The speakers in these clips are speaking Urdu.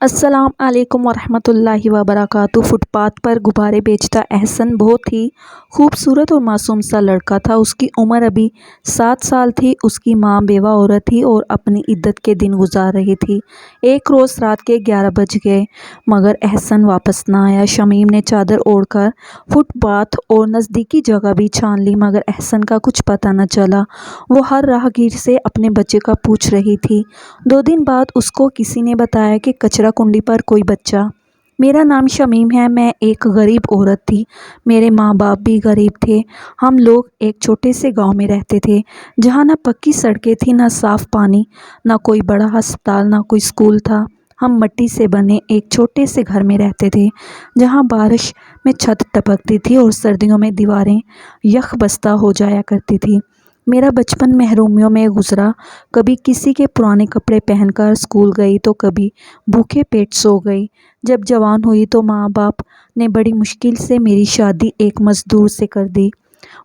السلام علیکم ورحمۃ اللہ وبرکاتہ۔ فٹ پاتھ پر غبارے بیچتا احسن بہت ہی خوبصورت اور معصوم سا لڑکا تھا۔ اس کی عمر ابھی 7 سال تھی۔ اس کی ماں بیوہ عورت تھی اور اپنی عدت کے دن گزار رہی تھی۔ ایک روز رات کے 11 بج گئے مگر احسن واپس نہ آیا۔ شمیم نے چادر اوڑھ کر فٹ پاتھ اور نزدیکی جگہ بھی چھان لی مگر احسن کا کچھ پتہ نہ چلا۔ وہ ہر راہگیر سے اپنے بچے کا پوچھ رہی تھی۔ 2 دن بعد اس کو کسی نے بتایا کہ کچرا کنڈی پر کوئی بچہ۔ میرا نام شمیم ہے۔ میں ایک غریب عورت تھی۔ میرے ماں باپ بھی غریب تھے۔ ہم لوگ ایک چھوٹے سے گاؤں میں رہتے تھے جہاں نہ پکی سڑکیں تھیں، نہ صاف پانی، نہ کوئی بڑا ہسپتال، نہ کوئی اسکول تھا۔ ہم مٹی سے بنے ایک چھوٹے سے گھر میں رہتے تھے جہاں بارش میں چھت ٹپکتی تھی اور سردیوں میں دیواریں یخ بستہ ہو جایا کرتی تھی۔ میرا بچپن محرومیوں میں گزرا۔ کبھی کسی کے پرانے کپڑے پہن کر اسکول گئی تو کبھی بھوکے پیٹ سو گئی۔ جب جوان ہوئی تو ماں باپ نے بڑی مشکل سے میری شادی ایک مزدور سے کر دی۔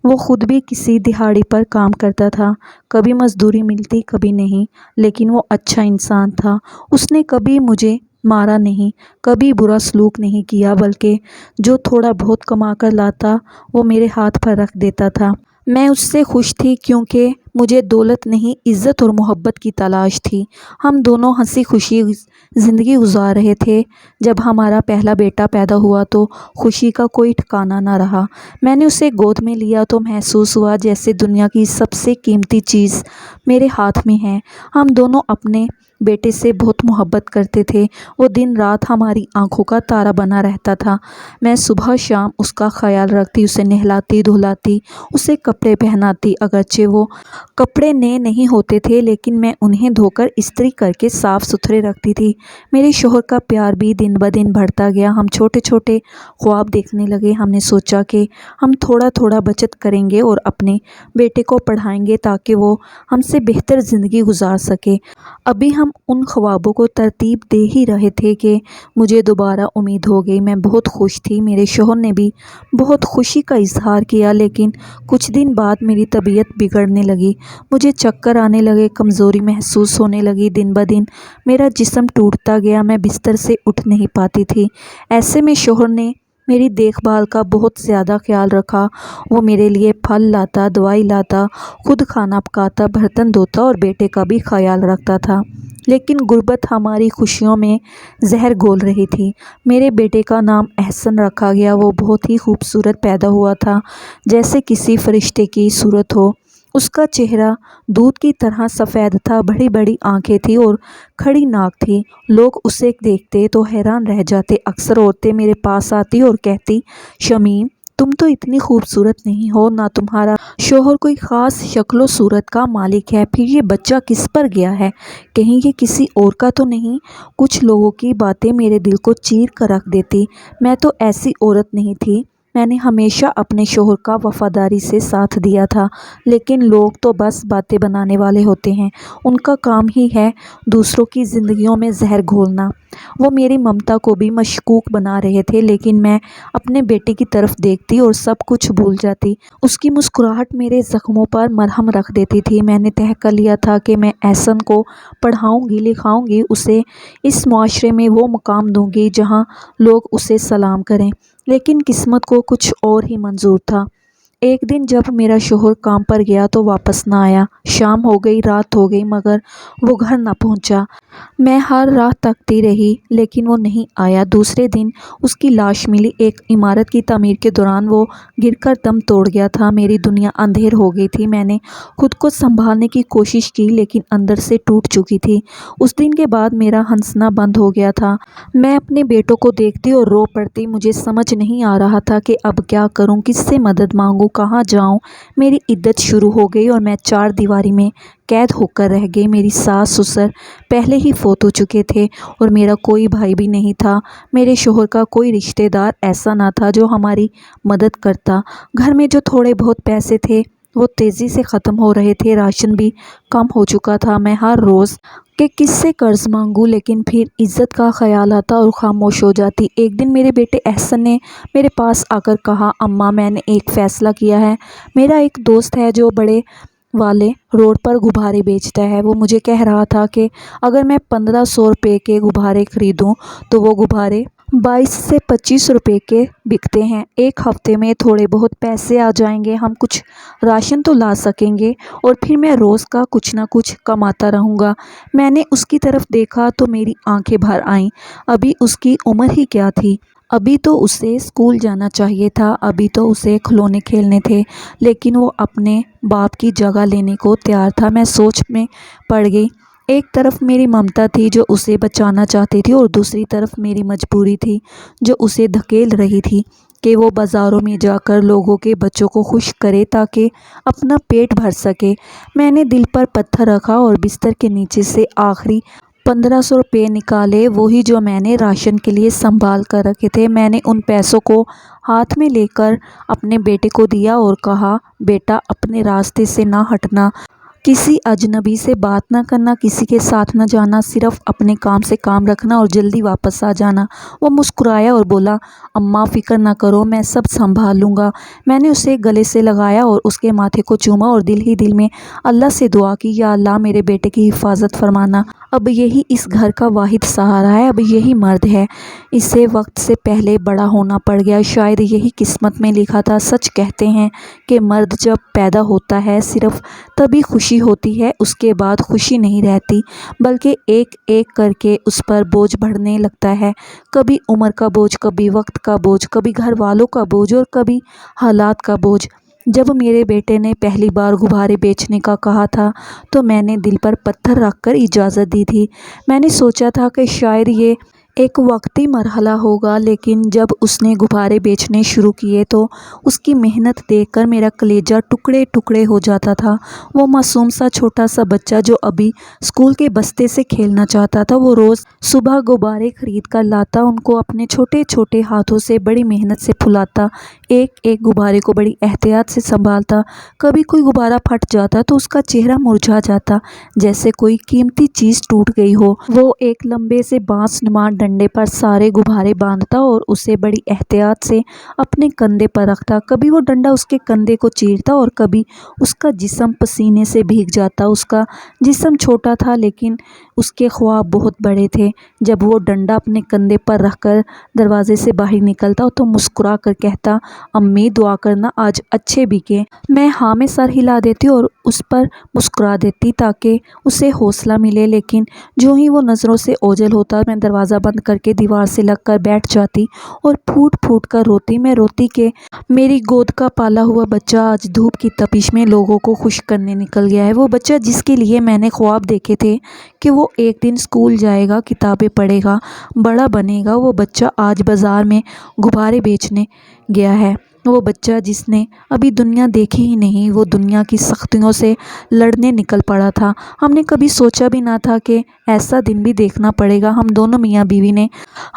وہ خود بھی کسی دہاڑی پر کام کرتا تھا۔ کبھی مزدوری ملتی کبھی نہیں، لیکن وہ اچھا انسان تھا۔ اس نے کبھی مجھے مارا نہیں، کبھی برا سلوک نہیں کیا، بلکہ جو تھوڑا بہت کما کر لاتا وہ میرے ہاتھ پر رکھ دیتا تھا۔ میں اس سے خوش تھی کیونکہ مجھے دولت نہیں، عزت اور محبت کی تلاش تھی۔ ہم دونوں ہنسی خوشی زندگی گزار رہے تھے۔ جب ہمارا پہلا بیٹا پیدا ہوا تو خوشی کا کوئی ٹھکانہ نہ رہا۔ میں نے اسے گود میں لیا تو محسوس ہوا جیسے دنیا کی سب سے قیمتی چیز میرے ہاتھ میں ہے۔ ہم دونوں اپنے بیٹے سے بہت محبت کرتے تھے۔ وہ دن رات ہماری آنکھوں کا تارا بنا رہتا تھا۔ میں صبح شام اس کا خیال رکھتی، اسے نہلاتی دھلاتی، اسے کپڑے پہناتی۔ اگرچہ وہ کپڑے نئے نہیں ہوتے تھے لیکن میں انہیں دھو کر استری کر کے صاف ستھرے رکھتی تھی۔ میرے شوہر کا پیار بھی دن بدن بڑھتا گیا۔ ہم چھوٹے چھوٹے خواب دیکھنے لگے۔ ہم نے سوچا کہ ہم تھوڑا تھوڑا بچت کریں گے اور اپنے بیٹے کو پڑھائیں گے تاکہ وہ ہم سے بہتر زندگی گزار سکے۔ ابھی ہم ان خوابوں کو ترتیب دے ہی رہے تھے کہ مجھے دوبارہ امید ہو گئی۔ میں بہت خوش تھی۔ میرے شوہر نے بھی بہت خوشی کا اظہار کیا، لیکن کچھ دن بعد میری طبیعت بگڑنے لگی۔ مجھے چکر آنے لگے، کمزوری محسوس ہونے لگی۔ دن بدن میرا جسم ٹوٹتا گیا، میں بستر سے اٹھ نہیں پاتی تھی۔ ایسے میں شوہر نے میری دیکھ بھال کا بہت زیادہ خیال رکھا۔ وہ میرے لیے پھل لاتا، دوائی لاتا، خود کھانا پکاتا، برتن دھوتا اور بیٹے کا بھی خیال رکھتا تھا۔ لیکن غربت ہماری خوشیوں میں زہر گھول رہی تھی۔ میرے بیٹے کا نام احسن رکھا گیا۔ وہ بہت ہی خوبصورت پیدا ہوا تھا، جیسے کسی فرشتے کی صورت ہو۔ اس کا چہرہ دودھ کی طرح سفید تھا، بڑی بڑی آنکھیں تھیں اور کھڑی ناک تھی۔ لوگ اسے دیکھتے تو حیران رہ جاتے۔ اکثر عورتیں میرے پاس آتی اور کہتی، شمیم تم تو اتنی خوبصورت نہیں ہو، نہ تمہارا شوہر کوئی خاص شکل و صورت کا مالک ہے، پھر یہ بچہ کس پر گیا ہے، کہیں یہ کسی اور کا تو نہیں؟ کچھ لوگوں کی باتیں میرے دل کو چیر کر رکھ دیتی۔ میں تو ایسی عورت نہیں تھی۔ میں نے ہمیشہ اپنے شوہر کا وفاداری سے ساتھ دیا تھا، لیکن لوگ تو بس باتیں بنانے والے ہوتے ہیں۔ ان کا کام ہی ہے دوسروں کی زندگیوں میں زہر گھولنا۔ وہ میری ممتا کو بھی مشکوک بنا رہے تھے، لیکن میں اپنے بیٹے کی طرف دیکھتی اور سب کچھ بھول جاتی۔ اس کی مسکراہٹ میرے زخموں پر مرہم رکھ دیتی تھی۔ میں نے طے کر لیا تھا کہ میں احسن کو پڑھاؤں گی، لکھاؤں گی، اسے اس معاشرے میں وہ مقام دوں گی جہاں لوگ اسے سلام کریں۔ لیکن قسمت کو کچھ اور ہی منظور تھا۔ ایک دن جب میرا شوہر کام پر گیا تو واپس نہ آیا۔ شام ہو گئی، رات ہو گئی مگر وہ گھر نہ پہنچا۔ میں ہر رات تکتی رہی لیکن وہ نہیں آیا۔ دوسرے دن اس کی لاش ملی۔ ایک عمارت کی تعمیر کے دوران وہ گر کر دم توڑ گیا تھا۔ میری دنیا اندھیر ہو گئی تھی۔ میں نے خود کو سنبھالنے کی کوشش کی لیکن اندر سے ٹوٹ چکی تھی۔ اس دن کے بعد میرا ہنسنا بند ہو گیا تھا۔ میں اپنے بیٹوں کو دیکھتی اور رو پڑتی۔ مجھے سمجھ نہیں آ رہا تھا کہ اب کیا کروں، کس سے مدد مانگوں، کہاں جاؤں۔ میری عدت شروع ہو گئی اور میں 4 دیواری میں قید ہو کر رہ گئی۔ میری ساس سسر پہلے ہی فوت ہو چکے تھے اور میرا کوئی بھائی بھی نہیں تھا۔ میرے شوہر کا کوئی رشتہ دار ایسا نہ تھا جو ہماری مدد کرتا۔ گھر میں جو تھوڑے بہت پیسے تھے وہ تیزی سے ختم ہو رہے تھے۔ راشن بھی کم ہو چکا تھا۔ میں ہر روز کہ کس سے قرض مانگوں، لیکن پھر عزت کا خیال آتا اور خاموش ہو جاتی۔ ایک دن میرے بیٹے احسن نے میرے پاس آ کر کہا، اماں میں نے ایک فیصلہ کیا ہے۔ میرا ایک دوست ہے جو بڑے والے روڈ پر غبارے بیچتا ہے۔ وہ مجھے کہہ رہا تھا کہ اگر میں 1500 روپے کے غبارے خریدوں تو وہ غبارے 22 سے 25 روپے کے بکتے ہیں۔ ایک ہفتے میں تھوڑے بہت پیسے آ جائیں گے، ہم کچھ راشن تو لا سکیں گے اور پھر میں روز کا کچھ نہ کچھ کماتا رہوں گا۔ میں نے اس کی طرف دیکھا تو میری آنکھیں بھر آئیں۔ ابھی اس کی عمر ہی کیا تھی؟ ابھی تو اسے اسکول جانا چاہیے تھا، ابھی تو اسے کھلونے کھیلنے تھے، لیکن وہ اپنے باپ کی جگہ لینے کو تیار تھا۔ میں سوچ میں پڑ گئی۔ ایک طرف میری ممتا تھی جو اسے بچانا چاہتی تھی اور دوسری طرف میری مجبوری تھی جو اسے دھکیل رہی تھی کہ وہ بازاروں میں جا کر لوگوں کے بچوں کو خوش کرے تاکہ اپنا پیٹ بھر سکے۔ میں نے دل پر پتھر رکھا اور بستر کے نیچے سے آخری 1500 روپے نکالے، وہی جو میں نے راشن کے لیے سنبھال کر رکھے تھے۔ میں نے ان پیسوں کو ہاتھ میں لے کر اپنے بیٹے کو دیا اور کہا، بیٹا اپنے راستے سے نہ ہٹنا، کسی اجنبی سے بات نہ کرنا، کسی کے ساتھ نہ جانا، صرف اپنے کام سے کام رکھنا اور جلدی واپس آ جانا۔ وہ مسکرایا اور بولا، اماں فکر نہ کرو، میں سب سنبھال لوں گا۔ میں نے اسے گلے سے لگایا اور اس کے ماتھے کو چوما اور دل ہی دل میں اللہ سے دعا کی، یا اللہ میرے بیٹے کی حفاظت فرمانا۔ اب یہی اس گھر کا واحد سہارا ہے، اب یہی مرد ہے۔ اسے وقت سے پہلے بڑا ہونا پڑ گیا، شاید یہی قسمت میں لکھا تھا۔ سچ کہتے ہیں کہ مرد جب پیدا ہوتا ہے صرف تبھی خوشی ہوتی ہے، اس کے بعد خوشی نہیں رہتی، بلکہ ایک ایک کر کے اس پر بوجھ بڑھنے لگتا ہے۔ کبھی عمر کا بوجھ، کبھی وقت کا بوجھ، کبھی گھر والوں کا بوجھ اور کبھی حالات کا بوجھ۔ جب میرے بیٹے نے پہلی بار غبارے بیچنے کا کہا تھا تو میں نے دل پر پتھر رکھ کر اجازت دی تھی۔ میں نے سوچا تھا کہ شاید یہ ایک وقتی مرحلہ ہوگا، لیکن جب اس نے غبارے بیچنے شروع کیے تو اس کی محنت دیکھ کر میرا کلیجہ ٹکڑے ٹکڑے ہو جاتا تھا۔ وہ معصوم سا چھوٹا سا بچہ جو ابھی اسکول کے بستے سے کھیلنا چاہتا تھا، وہ روز صبح غبارے خرید کر لاتا، ان کو اپنے چھوٹے چھوٹے ہاتھوں سے بڑی محنت سے پھلاتا، ایک ایک غبارے کو بڑی احتیاط سے سنبھالتا۔ کبھی کوئی غبارہ پھٹ جاتا تو اس کا چہرہ مرجھا جاتا جیسے کوئی قیمتی چیز ٹوٹ گئی ہو۔ وہ ایک لمبے سے بانس نما ڈنڈے پر سارے غبارے باندھتا اور اسے بڑی احتیاط سے اپنے کندھے پر رکھتا۔ کبھی وہ ڈنڈا اس کے کندھے کو چیرتا اور کبھی اس کا جسم پسینے سے بھیگ جاتا۔ اس کا جسم چھوٹا تھا لیکن اس کے خواب بہت بڑے تھے۔ جب وہ ڈنڈا اپنے کندھے پر رکھ کر دروازے سے باہر نکلتا تو مسکرا کر کہتا، امی دعا کرنا آج اچھے بکے۔ میں ہاں میں سر ہلا دیتی اور اس پر مسکرا دیتی تاکہ اسے حوصلہ ملے، لیکن جو ہی وہ نظروں سے اوجھل ہوتا میں دروازہ بند کر کے دیوار سے لگ کر بیٹھ جاتی اور پھوٹ پھوٹ کر روتی۔ میں روتی کہ میری گود کا پالا ہوا بچہ آج دھوپ کی تپش میں لوگوں کو خوش کرنے نکل گیا ہے۔ وہ بچہ جس کے لیے میں نے خواب دیکھے تھے کہ وہ ایک دن اسکول جائے گا، کتابیں پڑھے گا، بڑا بنے گا، وہ بچہ آج بازار میں غبارے بیچنے گیا ہے۔ وہ بچہ جس نے ابھی دنیا دیکھی ہی نہیں، وہ دنیا کی سختیوں سے لڑنے نکل پڑا تھا۔ ہم نے کبھی سوچا بھی نہ تھا کہ ایسا دن بھی دیکھنا پڑے گا۔ ہم دونوں میاں بیوی نے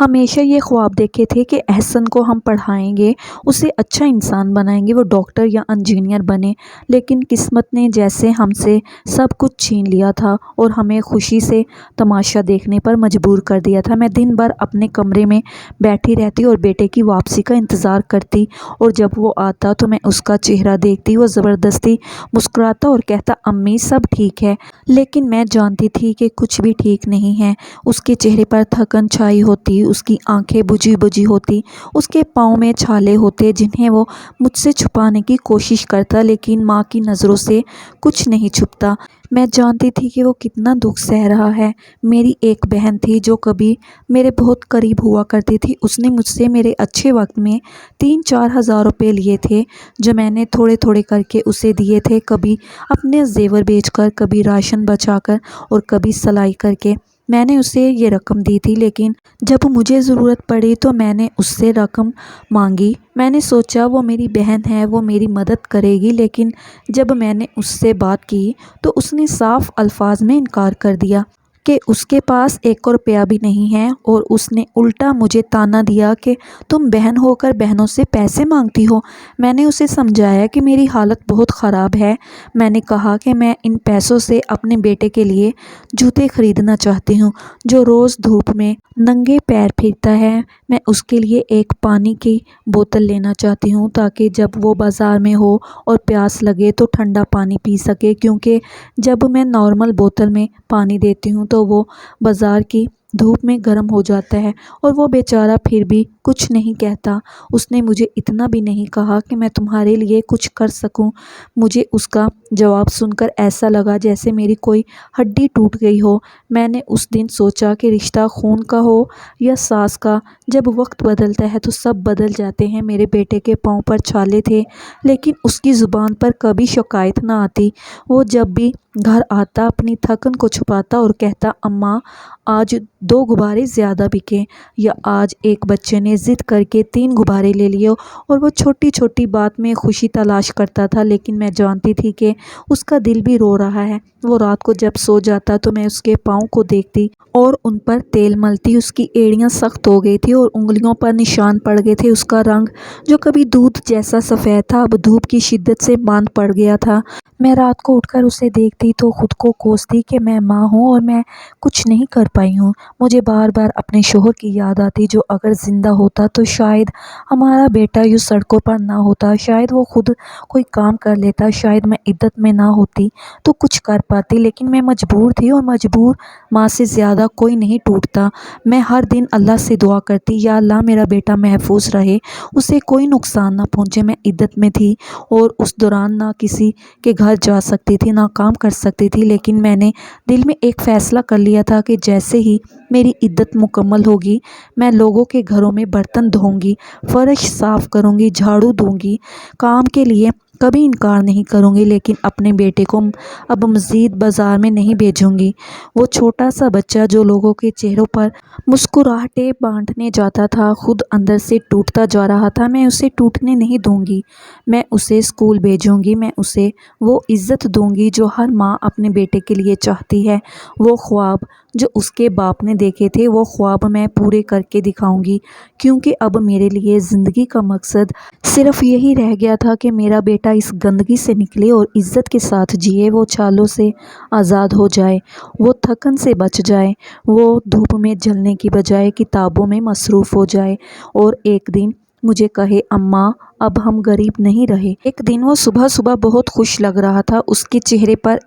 ہمیشہ یہ خواب دیکھے تھے کہ احسن کو ہم پڑھائیں گے، اسے اچھا انسان بنائیں گے، وہ ڈاکٹر یا انجینئر بنے، لیکن قسمت نے جیسے ہم سے سب کچھ چھین لیا تھا اور ہمیں خوشی سے تماشا دیکھنے پر مجبور کر دیا تھا۔ میں دن بھر اپنے کمرے میں بیٹھی رہتی اور بیٹے کی واپسی کا انتظار کرتی، اور جب وہ آتا تو میں اس کا چہرہ دیکھتی، وہ زبردستی مسکراتا اور کہتا، امی سب ٹھیک ہے، لیکن میں جانتی تھی کہ کچھ بھی ٹھیک نہیں ہے۔ اس کے چہرے پر تھکن چھائی ہوتی، اس کی آنکھیں بجھی بجھی ہوتی، اس کے پاؤں میں چھالے ہوتے جنہیں وہ مجھ سے چھپانے کی کوشش کرتا، لیکن ماں کی نظروں سے کچھ نہیں چھپتا۔ میں جانتی تھی کہ وہ کتنا دکھ سہ رہا ہے۔ میری ایک بہن تھی جو کبھی میرے بہت قریب ہوا کرتی تھی، اس نے مجھ سے میرے اچھے وقت میں 3-4 ہزار روپے لیے تھے جو میں نے تھوڑے تھوڑے کر کے اسے دیے تھے، کبھی اپنے زیور بیچ کر، کبھی راشن بچا کر اور کبھی سلائی کر کے۔ میں نے اسے یہ رقم دی تھی، لیکن جب مجھے ضرورت پڑی تو میں نے اس سے رقم مانگی۔ میں نے سوچا وہ میری بہن ہے، وہ میری مدد کرے گی، لیکن جب میں نے اس سے بات کی تو اس نے صاف الفاظ میں انکار کر دیا۔ کہ اس کے پاس 1 روپیہ بھی نہیں ہے، اور اس نے الٹا مجھے طعنہ دیا کہ تم بہن ہو کر بہنوں سے پیسے مانگتی ہو۔ میں نے اسے سمجھایا کہ میری حالت بہت خراب ہے۔ میں نے کہا کہ میں ان پیسوں سے اپنے بیٹے کے لیے جوتے خریدنا چاہتی ہوں جو روز دھوپ میں ننگے پیر پھرتا ہے۔ میں اس کے لیے ایک پانی کی بوتل لینا چاہتی ہوں تاکہ جب وہ بازار میں ہو اور پیاس لگے تو ٹھنڈا پانی پی سکے، کیونکہ جب میں نارمل بوتل میں پانی دیتی ہوں تو وہ بازار کی دھوپ میں گرم ہو جاتا ہے، اور وہ بیچارہ پھر بھی کچھ نہیں کہتا۔ اس نے مجھے اتنا بھی نہیں کہا کہ میں تمہارے لیے کچھ کر سکوں۔ مجھے اس کا جواب سن کر ایسا لگا جیسے میری کوئی ہڈی ٹوٹ گئی ہو۔ میں نے اس دن سوچا کہ رشتہ خون کا ہو یا ساس کا، جب وقت بدلتا ہے تو سب بدل جاتے ہیں۔ میرے بیٹے کے پاؤں پر چھالے تھے، لیکن اس کی زبان پر کبھی شکایت نہ آتی۔ وہ جب بھی گھر آتا اپنی تھکن کو چھپاتا اور کہتا، اماں آج 2 غبارے زیادہ بکے، یا آج ایک بچے نے ضد کر کے 3 غبارے لے لیے، اور وہ چھوٹی چھوٹی بات میں خوشی تلاش کرتا تھا، لیکن میں جانتی تھی کہ اس کا دل بھی رو رہا ہے۔ وہ رات کو جب سو جاتا تو میں اس کے پاؤں کو دیکھتی اور ان پر تیل ملتی۔ اس کی ایڑیاں سخت ہو گئی تھی اور انگلیوں پر نشان پڑ گئے تھے۔ اس کا رنگ جو کبھی دودھ جیسا سفید تھا اب دھوپ کی شدت سے ماند پڑ گیا تھا۔ میں رات کو اٹھ کر اسے دیکھتی تو خود کو کوستی کہ میں ماں ہوں اور میں کچھ نہیں کر پائی ہوں۔ مجھے بار بار اپنے شوہر کی یاد آتی جو اگر زندہ ہوتا تو شاید ہمارا بیٹا یوں سڑکوں پر نہ ہوتا، شاید وہ خود کوئی کام کر لیتا، شاید میں عدت میں نہ ہوتی تو کچھ کر پاتی، لیکن میں مجبور تھی، اور مجبور ماں سے زیادہ کوئی نہیں ٹوٹتا۔ میں ہر دن اللہ سے دعا کرتی، یا اللہ میرا بیٹا محفوظ رہے، اسے کوئی نقصان نہ پہنچے۔ میں عدت میں تھی اور اس دوران نہ کسی کے گھر جا سکتی تھی نہ کام کر سکتی تھی، لیکن میں نے دل میں ایک فیصلہ کر لیا تھا کہ جیسے ہی میری عدت مکمل ہوگی میں لوگوں کے گھروں میں برتن دھوؤں گی، فرش صاف کروں گی، جھاڑو دوں گی، کام کے لیے کبھی انکار نہیں کروں گی، لیکن اپنے بیٹے کو اب مزید بازار میں نہیں بھیجوں گی۔ وہ چھوٹا سا بچہ جو لوگوں کے چہروں پر مسکراہٹیں بانٹنے جاتا تھا خود اندر سے ٹوٹتا جا رہا تھا۔ میں اسے ٹوٹنے نہیں دوں گی، میں اسے اسکول بھیجوں گی، میں اسے وہ عزت دوں گی جو ہر ماں اپنے بیٹے کے لیے چاہتی ہے۔ وہ خواب جو اس کے باپ نے دیکھے تھے وہ خواب میں پورے کر کے دکھاؤں گی، کیونکہ اب میرے لیے زندگی کا مقصد صرف یہی رہ گیا تھا کہ میرا بیٹا اس گندگی سے نکلے اور عزت کے ساتھ جیے، وہ چھالوں سے آزاد ہو جائے، وہ تھکن سے بچ جائے، وہ دھوپ میں جلنے کی بجائے کتابوں میں مصروف ہو جائے، اور ایک دن مجھے کہے، اماں اب ہم غریب نہیں رہے۔ ایک دن وہ صبح صبح بہت خوش لگ رہا تھا، اس کے چہرے پر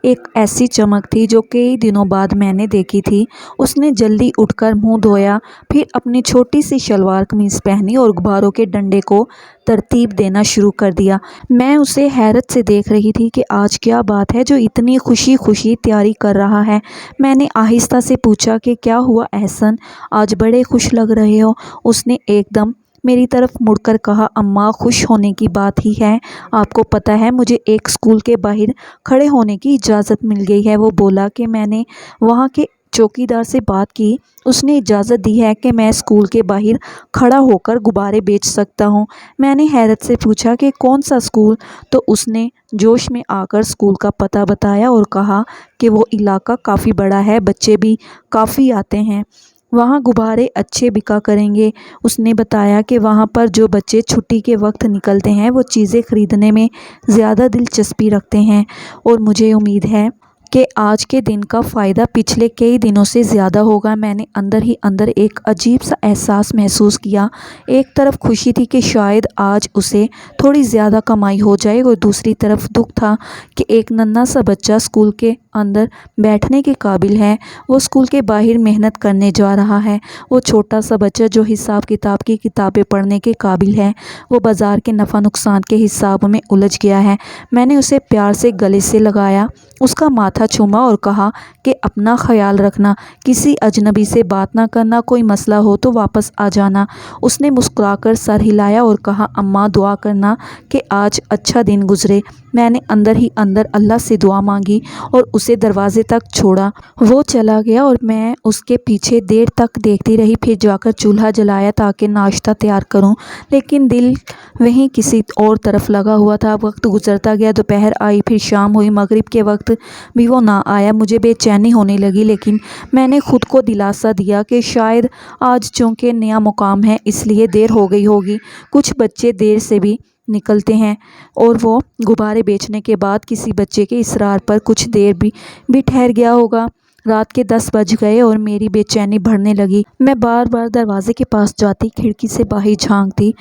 ایک ایسی چمک تھی جو کئی دنوں بعد میں نے دیکھی تھی۔ اس نے جلدی اٹھ کر منہ دھویا، پھر اپنی چھوٹی سی شلوار قمیض پہنی اور غباروں کے ڈنڈے کو ترتیب دینا شروع کر دیا۔ میں اسے حیرت سے دیکھ رہی تھی کہ آج کیا بات ہے جو اتنی خوشی خوشی تیاری کر رہا ہے۔ میں نے آہستہ سے پوچھا کہ کیا ہوا احسن، آج بڑے خوش لگ رہے ہو۔ اس نے ایک دم میری طرف مڑ کر کہا، اماں خوش ہونے کی بات ہی ہے، آپ کو پتہ ہے مجھے ایک اسکول کے باہر کھڑے ہونے کی اجازت مل گئی ہے۔ وہ بولا کہ میں نے وہاں کے چوکیدار سے بات کی، اس نے اجازت دی ہے کہ میں اسکول کے باہر کھڑا ہو کر غبارے بیچ سکتا ہوں۔ میں نے حیرت سے پوچھا کہ کون سا اسکول؟ تو اس نے جوش میں آ کر اسکول کا پتہ بتایا اور کہا کہ وہ علاقہ کافی بڑا ہے، بچے بھی کافی آتے ہیں، وہاں غبارے اچھے بکا کریں گے۔ اس نے بتایا کہ وہاں پر جو بچے چھٹی کے وقت نکلتے ہیں وہ چیزیں خریدنے میں زیادہ دلچسپی رکھتے ہیں، اور مجھے امید ہے کہ آج کے دن کا فائدہ پچھلے کئی دنوں سے زیادہ ہوگا۔ میں نے اندر ہی اندر ایک عجیب سا احساس محسوس کیا۔ ایک طرف خوشی تھی کہ شاید آج اسے تھوڑی زیادہ کمائی ہو جائے، اور دوسری طرف دکھ تھا کہ ایک ننھا سا بچہ اسکول کے اندر بیٹھنے کے قابل ہے، وہ اسکول کے باہر محنت کرنے جا رہا ہے۔ وہ چھوٹا سا بچہ جو حساب کتاب کی کتابیں پڑھنے کے قابل ہے، وہ بازار کے نفع نقصان کے حساب میں الجھ گیا ہے۔ میں نے اسے پیار سے گلے سے لگایا، اس کا ماتھا چوما اور کہا کہ اپنا خیال رکھنا، کسی اجنبی سے بات نہ کرنا، کوئی مسئلہ ہو تو واپس آ جانا۔ اس نے مسکرا کر سر ہلایا اور کہا، اماں دعا کرنا کہ آج اچھا دن گزرے۔ میں نے اندر ہی اندر اللہ سے دعا مانگی اور اسے دروازے تک چھوڑا۔ وہ چلا گیا اور میں اس کے پیچھے دیر تک دیکھتی رہی، پھر جا کر چولہا جلایا تاکہ ناشتہ تیار کروں، لیکن دل وہیں کسی اور طرف لگا ہوا تھا۔ وقت گزرتا گیا، دوپہر آئی، پھر شام ہوئی، مغرب کے وقت بھی وہ نہ آیا۔ مجھے بے چینی ہونے لگی، لیکن میں نے خود کو دلاسا دیا کہ شاید آج چونکہ نیا مقام ہے اس لیے دیر ہو گئی ہوگی۔ کچھ بچے دیر سے بھی نکلتے ہیں اور وہ غبارے بیچنے کے بعد کسی بچے کے اصرار پر کچھ دیر بھی ٹھہر گیا ہوگا۔ رات کے 10 بج گئے اور میری بے چینی بڑھنے لگی۔ میں بار بار دروازے کے پاس جاتی، کھڑکی سے باہر جھانکتی،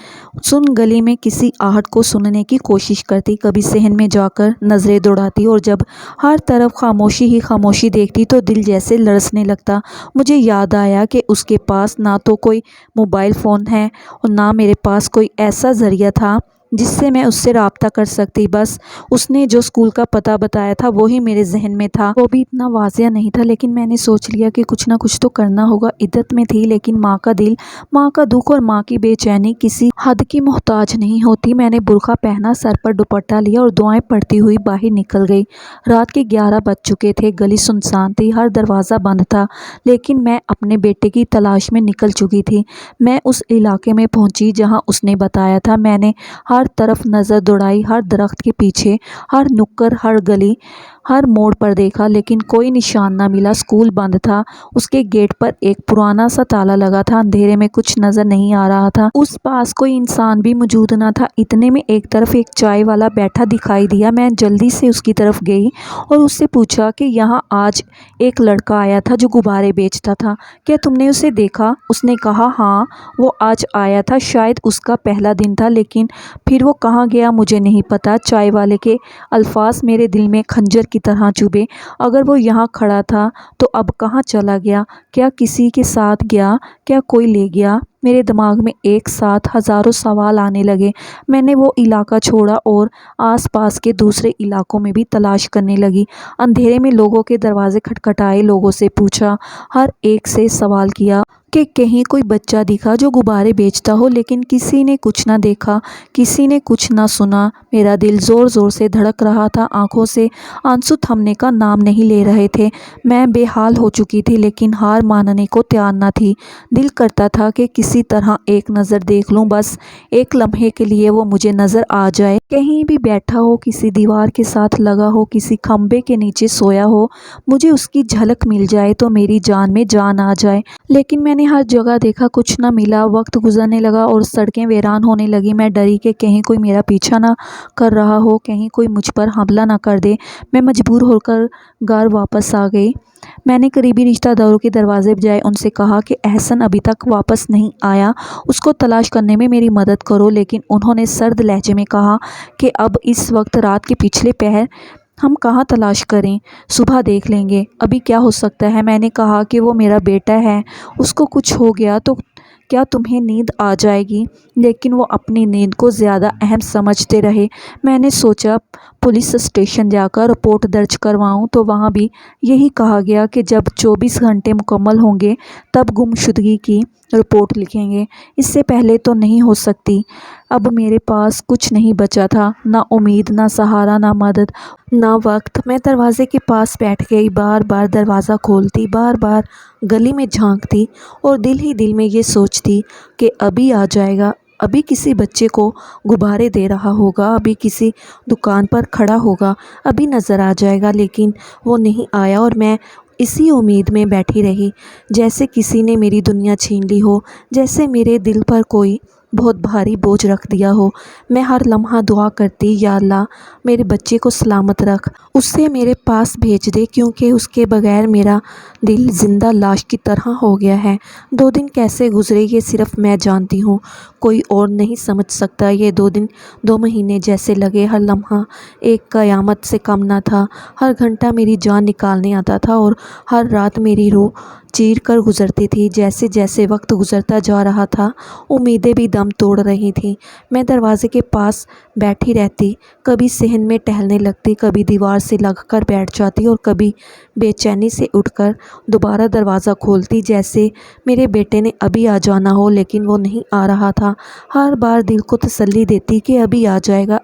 گلی میں کسی آہٹ کو سننے کی کوشش کرتی، کبھی صحن میں جا کر نظریں دوڑاتی، اور جب ہر طرف خاموشی ہی خاموشی دیکھتی تو دل جیسے لرزنے لگتا۔ مجھے یاد آیا کہ اس کے پاس نہ تو کوئی موبائل فون ہے اور نہ میرے پاس کوئی ایسا ذریعہ تھا جس سے میں اس سے رابطہ کر سکتی۔ بس اس نے جو اسکول کا پتہ بتایا تھا وہی میرے ذہن میں تھا، وہ بھی اتنا واضح نہیں تھا، لیکن میں نے سوچ لیا کہ کچھ نہ کچھ تو کرنا ہوگا۔ عدت میں تھی، لیکن ماں کا دل، ماں کا دکھ اور ماں کی بے چینی کسی حد کی محتاج نہیں ہوتی۔ میں نے برقع پہنا، سر پر دوپٹہ لیا اور دعائیں پڑھتی ہوئی باہر نکل گئی۔ رات کے 11 بج چکے تھے، گلی سنسان تھی، ہر دروازہ بند تھا، لیکن میں اپنے بیٹے کی تلاش میں نکل چکی تھی۔ میں اس علاقے میں پہنچی جہاں اس نے بتایا تھا۔ میں نے ہر طرف نظر دوڑائی، ہر درخت کے پیچھے، ہر نکڑ، ہر گلی، ہر موڑ پر دیکھا، لیکن کوئی نشان نہ ملا۔ اسکول بند تھا، اس کے گیٹ پر ایک پرانا سا تالا لگا تھا، اندھیرے میں کچھ نظر نہیں آ رہا تھا۔ اس پاس کوئی انسان بھی موجود نہ تھا۔ اتنے میں ایک طرف ایک چائے والا بیٹھا دکھائی دیا۔ میں جلدی سے اس کی طرف گئی اور اس سے پوچھا کہ یہاں آج ایک لڑکا آیا تھا جو غبارے بیچتا تھا، کیا تم نے اسے دیکھا؟ اس نے کہا ہاں، وہ آج آیا تھا، شاید اس کا پہلا دن تھا، لیکن پھر وہ کہاں گیا مجھے نہیں پتا۔ چائے والے کے الفاظ میرے دل میں خنجر کی طرح چبھے۔ اگر وہ یہاں کھڑا تھا تو اب کہاں چلا گیا؟ کیا کسی کے ساتھ گیا؟ کیا کوئی لے گیا؟ میرے دماغ میں ایک ساتھ ہزاروں سوال آنے لگے۔ میں نے وہ علاقہ چھوڑا اور آس پاس کے دوسرے علاقوں میں بھی تلاش کرنے لگی۔ اندھیرے میں لوگوں کے دروازے کھٹکھٹائے، لوگوں سے پوچھا، ہر ایک سے سوال کیا کہ کہیں کوئی بچہ دکھا جو غبارے بیچتا ہو، لیکن کسی نے کچھ نہ دیکھا، کسی نے کچھ نہ سنا۔ میرا دل زور زور سے دھڑک رہا تھا، آنکھوں سے آنسو تھمنے کا نام نہیں لے رہے تھے۔ میں بے حال ہو چکی تھی، لیکن ہار ماننے کو تیار نہ تھی۔ دل کرتا تھا کہ کسی طرح ایک نظر دیکھ لوں، بس ایک لمحے کے لیے وہ مجھے نظر آ جائے، کہیں بھی بیٹھا ہو، کسی دیوار کے ساتھ لگا ہو، کسی کھمبے کے نیچے سویا ہو، مجھے اس کی جھلک مل جائے تو میری جان میں جان آ جائے۔ لیکن میں نے ہر جگہ دیکھا، کچھ نہ ملا۔ وقت گزرنے لگا اور سڑکیں ویران ہونے لگی۔ میں ڈری کہ کہیں کوئی میرا پیچھا نہ کر رہا ہو، کہیں کوئی مجھ پر حملہ نہ کر دے۔ میں مجبور ہو کر گھر واپس آ گئی۔ میں نے قریبی رشتہ داروں کے دروازے بجائے ان سے کہا کہ احسن ابھی تک واپس نہیں آیا، اس کو تلاش کرنے میں میری مدد کرو، لیکن انہوں نے سرد لہجے میں کہا کہ اب اس وقت رات کے پچھلے پہر ہم کہاں تلاش کریں، صبح دیکھ لیں گے، ابھی کیا ہو سکتا ہے۔ میں نے کہا کہ وہ میرا بیٹا ہے، اس کو کچھ ہو گیا تو کیا تمہیں نیند آ جائے گی؟ لیکن وہ اپنی نیند کو زیادہ اہم سمجھتے رہے۔ میں نے سوچا پولیس اسٹیشن جا کر رپورٹ درج کرواؤں، تو وہاں بھی یہی کہا گیا کہ جب 24 گھنٹے مکمل ہوں گے تب گمشدگی کی رپورٹ لکھیں گے، اس سے پہلے تو نہیں ہو سکتی۔ اب میرے پاس کچھ نہیں بچا تھا، نہ امید، نہ سہارا، نہ مدد، نہ وقت۔ میں دروازے کے پاس بیٹھ گئی، بار بار دروازہ کھولتی، بار بار گلی میں جھانکتی اور دل ہی دل میں یہ سوچتی کہ ابھی آ جائے گا، ابھی کسی بچے کو غبارے دے رہا ہوگا، ابھی کسی دکان پر کھڑا ہوگا، ابھی نظر آ جائے گا۔ لیکن وہ نہیں آیا اور میں اسی امید میں بیٹھی رہی، جیسے کسی نے میری دنیا چھین لی ہو، جیسے میرے دل پر کوئی بہت بھاری بوجھ رکھ دیا ہو۔ میں ہر لمحہ دعا کرتی، یا اللہ میرے بچے کو سلامت رکھ، اسے میرے پاس بھیج دے، کیونکہ اس کے بغیر میرا دل زندہ لاش کی طرح ہو گیا ہے۔ 2 دن کیسے گزرے یہ صرف میں جانتی ہوں، کوئی اور نہیں سمجھ سکتا۔ یہ 2 دن 2 مہینے جیسے لگے، ہر لمحہ ایک قیامت سے کم نہ تھا، ہر گھنٹہ میری جان نکالنے آتا تھا اور ہر رات میری روح چیر کر گزرتی تھی۔ جیسے جیسے وقت گزرتا جا رہا تھا، امیدیں بھی دم توڑ رہی تھیں۔ میں دروازے کے پاس بیٹھی رہتی، کبھی صحن میں ٹہلنے لگتی، کبھی دیوار سے لگ کر بیٹھ جاتی اور کبھی بے چینی سے اٹھ کر دوبارہ دروازہ کھولتی، جیسے میرے بیٹے نے ابھی آ جانا ہو، لیکن وہ نہیں آ رہا تھا۔ ہر بار دل کو تسلی دیتی کہ ابھی آ جائے گا،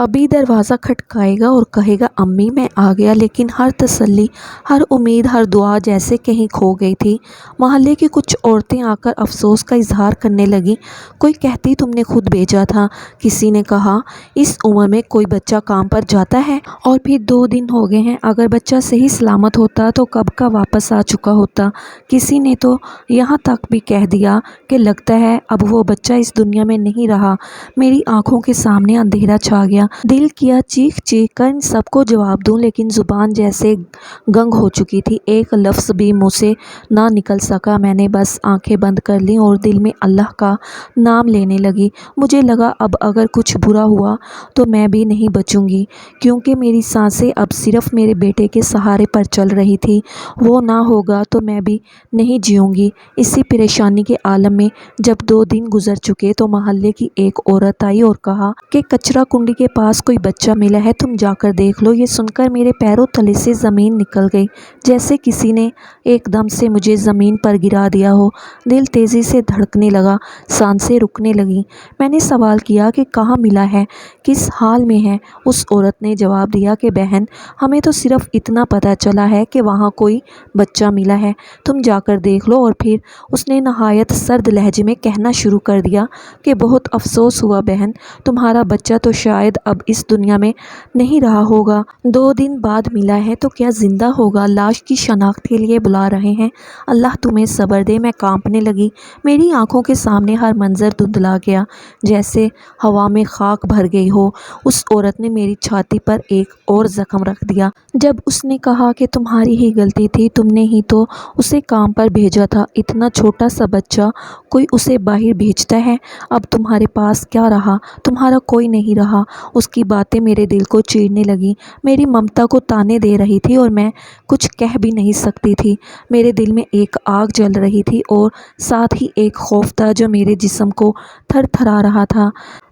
ابھی دروازہ کھٹکائے گا اور کہے گا امی میں آ گیا، لیکن ہر تسلی، ہر امید، ہر دعا جیسے کہیں کھو گئی تھی۔ محلے کی کچھ عورتیں آ کر افسوس کا اظہار کرنے لگیں۔ کوئی کہتی تم نے خود بھیجا تھا، کسی نے کہا اس عمر میں کوئی بچہ کام پر جاتا ہے، اور پھر 2 دن ہو گئے ہیں، اگر بچہ صحیح سلامت ہوتا تو کب کا واپس آ چکا ہوتا۔ کسی نے تو یہاں تک بھی کہہ دیا کہ لگتا ہے اب وہ بچہ اس دنیا میں نہیں رہا۔ میری آنکھوں کے سامنے اندھیرا چھا گیا۔ دل کیا چیخ چیخ کر ان سب کو جواب دوں، لیکن زبان جیسے گنگ ہو چکی تھی، ایک لفظ بھی منہ سے نہ نکل سکا۔ میں نے بس آنکھیں بند کر لیں اور دل میں اللہ کا نام لینے لگی۔ مجھے لگا اب اگر کچھ برا ہوا تو میں بھی نہیں بچوں گی، کیونکہ میری سانسیں اب صرف میرے بیٹے کے سہارے پر چل رہی تھی۔ وہ نہ ہوگا تو میں بھی نہیں جیوں گی۔ اسی پریشانی کے عالم میں جب 2 دن گزر چکے تو محلے کی ایک عورت آئی اور کہا کہ کچرا کنڈی کے پاس کوئی بچہ ملا ہے، تم جا کر دیکھ لو۔ یہ سن کر میرے پیروں تلے سے زمین نکل گئی، جیسے کسی نے ایک دم سے مجھے زمین پر گرا دیا ہو۔ دل تیزی سے دھڑکنے لگا، سانسیں رکنے لگیں۔ میں نے سوال کیا کہ کہاں ملا ہے، کس حال میں ہے؟ اس عورت نے جواب دیا کہ بہن، ہمیں تو صرف اتنا پتہ چلا ہے کہ وہاں کوئی بچہ ملا ہے، تم جا کر دیکھ لو۔ اور پھر اس نے نہایت سرد لہجے میں کہنا شروع کر دیا کہ بہت افسوس ہوا بہن، تمہارا بچہ تو شاید اب اس دنیا میں نہیں رہا ہوگا۔ 2 دن بعد ملا ہے تو کیا زندہ ہوگا؟ لاش کی شناخت کے لیے بلا رہے ہیں۔ اللہ تمہیں صبر دے۔ میں کانپنے لگی، میری آنکھوں کے سامنے ہر منظر دھندلا گیا، جیسے ہوا میں خاک بھر گئی ہو۔ اس عورت نے میری چھاتی پر ایک اور زخم رکھ دیا جب اس نے کہا کہ تمہاری ہی غلطی تھی، تم نے ہی تو اسے کام پر بھیجا تھا۔ اتنا چھوٹا سا بچہ، کوئی اسے باہر بھیجتا ہے؟ اب تمہارے پاس کیا رہا؟ تمہارا کوئی نہیں رہا۔ اس کی باتیں میرے دل کو چیرنے لگیں، میری ممتا کو تانے دے رہی تھی اور میں کچھ کہہ بھی نہیں سکتی تھی۔ میرے دل میں ایک آگ جل رہی تھی اور ساتھ ہی ایک خوف تھا جو میرے جسم کو تھر تھرا رہا تھا۔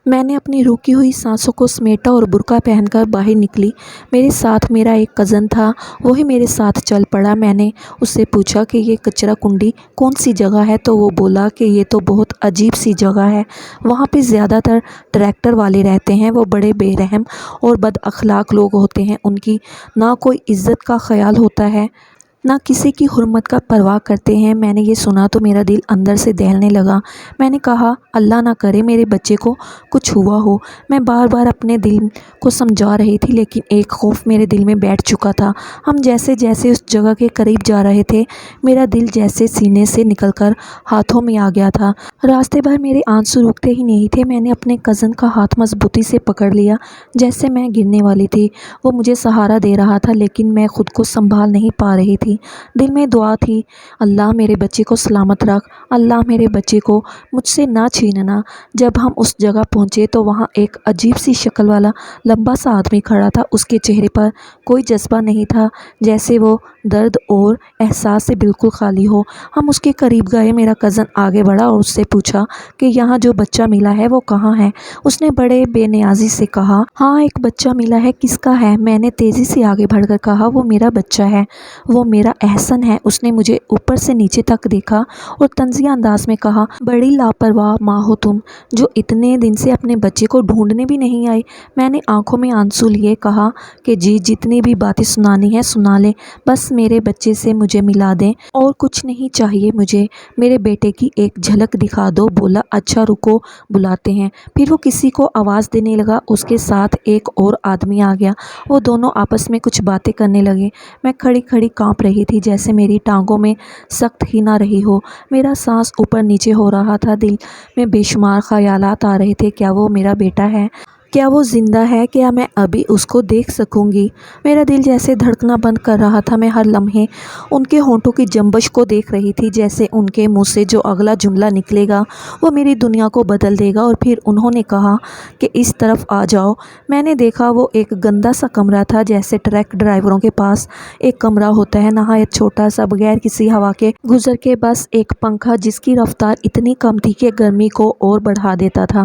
میں نے اپنی رکی ہوئی سانسوں کو سمیٹا اور برقع پہن کر باہر نکلی۔ میرے ساتھ میرا ایک کزن تھا، وہی میرے ساتھ چل پڑا۔ میں نے اس سے پوچھا کہ یہ کچرا کنڈی کون سی جگہ ہے، تو وہ بولا کہ یہ تو بہت عجیب سی جگہ ہے، وہاں پہ زیادہ تر ٹریکٹر والے رہتے ہیں، وہ بڑے بے رحم اور بد اخلاق لوگ ہوتے ہیں، ان کی نہ کوئی عزت کا خیال ہوتا ہے، نہ کسی کی حرمت کا پرواہ کرتے ہیں۔ میں نے یہ سنا تو میرا دل اندر سے دہلنے لگا۔ میں نے کہا اللہ نہ کرے میرے بچے کو کچھ ہوا ہو۔ میں بار بار اپنے دل کو سمجھا رہی تھی، لیکن ایک خوف میرے دل میں بیٹھ چکا تھا۔ ہم جیسے جیسے اس جگہ کے قریب جا رہے تھے، میرا دل جیسے سینے سے نکل کر ہاتھوں میں آ گیا تھا۔ راستے بھر میرے آنسو رکتے ہی نہیں تھے۔ میں نے اپنے کزن کا ہاتھ مضبوطی سے پکڑ لیا، جیسے میں گرنے والی تھی۔ وہ مجھے سہارا دے رہا تھا، لیکن میں خود کو سنبھال نہیں پا رہی تھی۔ دل میں دعا تھی، اللہ میرے بچے کو سلامت رکھ، اللہ میرے بچے کو مجھ سے نہ چھیننا۔ جب ہم اس جگہ پہنچے تو وہاں ایک عجیب سی شکل والا لمبا سا آدمی کھڑا تھا۔ اس کے چہرے پر کوئی جذبہ نہیں تھا، جیسے وہ درد اور احساس سے بالکل خالی ہو۔ ہم اس کے قریب گئے۔ میرا کزن آگے بڑھا اور اس سے پوچھا کہ یہاں جو بچہ ملا ہے وہ کہاں ہے؟ اس نے بڑے بے نیازی سے کہا، ہاں ایک بچہ ملا ہے، کس کا ہے؟ میں نے تیزی سے آگے بڑھ کر کہا، وہ میرا بچہ ہے، وہ میرا احسن ہے۔ اس نے مجھے اوپر سے نیچے تک دیکھا اور طنزیہ انداز میں کہا، بڑی لاپرواہ ماں ہو تم، جو اتنے دن سے اپنے بچے کو ڈھونڈنے بھی نہیں آئی۔ میں نے آنکھوں میں آنسو لیے کہا کہ جی جتنی بھی باتیں سنانی ہیں سنا لیں، بس میرے بچے سے مجھے ملا دیں، اور کچھ نہیں چاہیے مجھے، میرے بیٹے کی ایک جھلک دکھا دو۔ بولا اچھا رکو بلاتے ہیں۔ پھر وہ کسی کو آواز دینے لگا، اس کے ساتھ ایک اور آدمی آ گیا۔ وہ دونوں آپس میں کچھ باتیں کرنے لگے۔ میں کھڑی کھڑی کانپ رہی تھی، جیسے میری ٹانگوں میں سخت ہی نہ رہی ہو۔ میرا سانس اوپر نیچے ہو رہا تھا، دل میں بے شمار خیالات آ رہے تھے۔ کیا وہ میرا بیٹا ہے؟ کیا وہ زندہ ہے؟ کیا میں ابھی اس کو دیکھ سکوں گی؟ میرا دل جیسے دھڑکنا بند کر رہا تھا۔ میں ہر لمحے ان کے ہونٹوں کی جنبش کو دیکھ رہی تھی، جیسے ان کے منہ سے جو اگلا جملہ نکلے گا وہ میری دنیا کو بدل دے گا۔ اور پھر انہوں نے کہا کہ اس طرف آ جاؤ۔ میں نے دیکھا وہ ایک گندا سا کمرہ تھا، جیسے ٹرک ڈرائیوروں کے پاس ایک کمرہ ہوتا ہے، نہایت چھوٹا سا، بغیر کسی ہوا کے گزر کے بس ایک پنکھا جس کی رفتار اتنی کم تھی کہ گرمی کو اور بڑھا دیتا تھا۔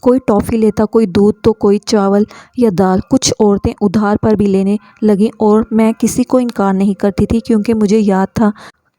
کوئی ٹافی لیتا، کوئی دودھ تو کوئی چاول یا دال۔ کچھ عورتیں ادھار پر بھی لینے لگیں اور میں کسی کو انکار نہیں کرتی تھی، کیونکہ مجھے یاد تھا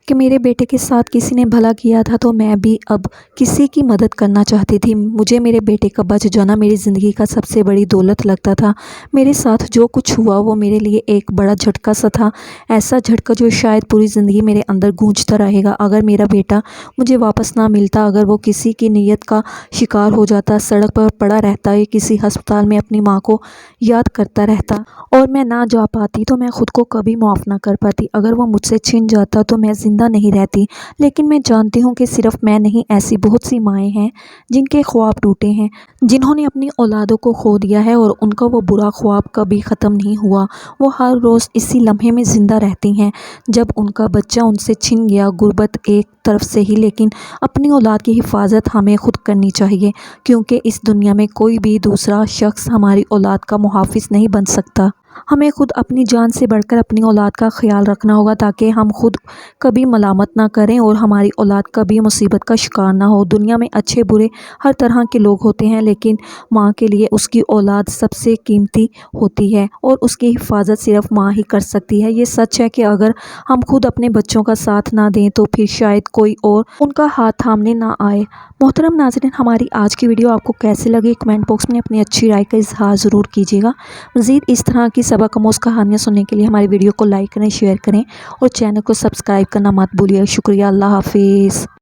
کہ میرے بیٹے کے ساتھ کسی نے بھلا کیا تھا، تو میں بھی اب کسی کی مدد کرنا چاہتی تھی۔ مجھے میرے بیٹے کا بچ جانا میری زندگی کا سب سے بڑی دولت لگتا تھا۔ میرے ساتھ جو کچھ ہوا وہ میرے لیے ایک بڑا جھٹکا سا تھا، ایسا جھٹکا جو شاید پوری زندگی میرے اندر گونجتا رہے گا۔ اگر میرا بیٹا مجھے واپس نہ ملتا، اگر وہ کسی کی نیت کا شکار ہو جاتا، سڑک پر پڑا رہتا یا کسی ہسپتال میں اپنی ماں کو یاد کرتا رہتا اور میں نہ جا پاتی، تو میں خود کو کبھی معاف نہ کر پاتی۔ اگر وہ مجھ سے چھن جاتا تو میں زندہ نہیں رہتی۔ لیکن میں جانتی ہوں کہ صرف میں نہیں، ایسی بہت سی مائیں ہیں جن کے خواب ٹوٹے ہیں، جنہوں نے اپنی اولادوں کو کھو دیا ہے اور ان کا وہ برا خواب کبھی ختم نہیں ہوا۔ وہ ہر روز اسی لمحے میں زندہ رہتی ہیں جب ان کا بچہ ان سے چھن گیا۔ غربت ایک طرف سے ہی، لیکن اپنی اولاد کی حفاظت ہمیں خود کرنی چاہیے، کیونکہ اس دنیا میں کوئی بھی دوسرا شخص ہماری اولاد کا محافظ نہیں بن سکتا۔ ہمیں خود اپنی جان سے بڑھ کر اپنی اولاد کا خیال رکھنا ہوگا، تاکہ ہم خود کبھی ملامت نہ کریں اور ہماری اولاد کبھی مصیبت کا شکار نہ ہو۔ دنیا میں اچھے برے ہر طرح کے لوگ ہوتے ہیں، لیکن ماں کے لیے اس کی اولاد سب سے قیمتی ہوتی ہے اور اس کی حفاظت صرف ماں ہی کر سکتی ہے۔ یہ سچ ہے کہ اگر ہم خود اپنے بچوں کا ساتھ نہ دیں تو پھر شاید کوئی اور ان کا ہاتھ تھامنے نہ آئے۔ محترم ناظرین، ہماری آج کی ویڈیو آپ کو کیسے لگی؟ کمنٹ باکس میں اپنی اچھی رائے کا اظہار ضرور کیجیے گا۔ مزید اس طرح کی سبق آموز کہانیاں سننے کے لیے ہماری ویڈیو کو لائک کریں، شیئر کریں اور چینل کو سبسکرائب کرنا مت بھولیے۔ شکریہ، اللہ حافظ۔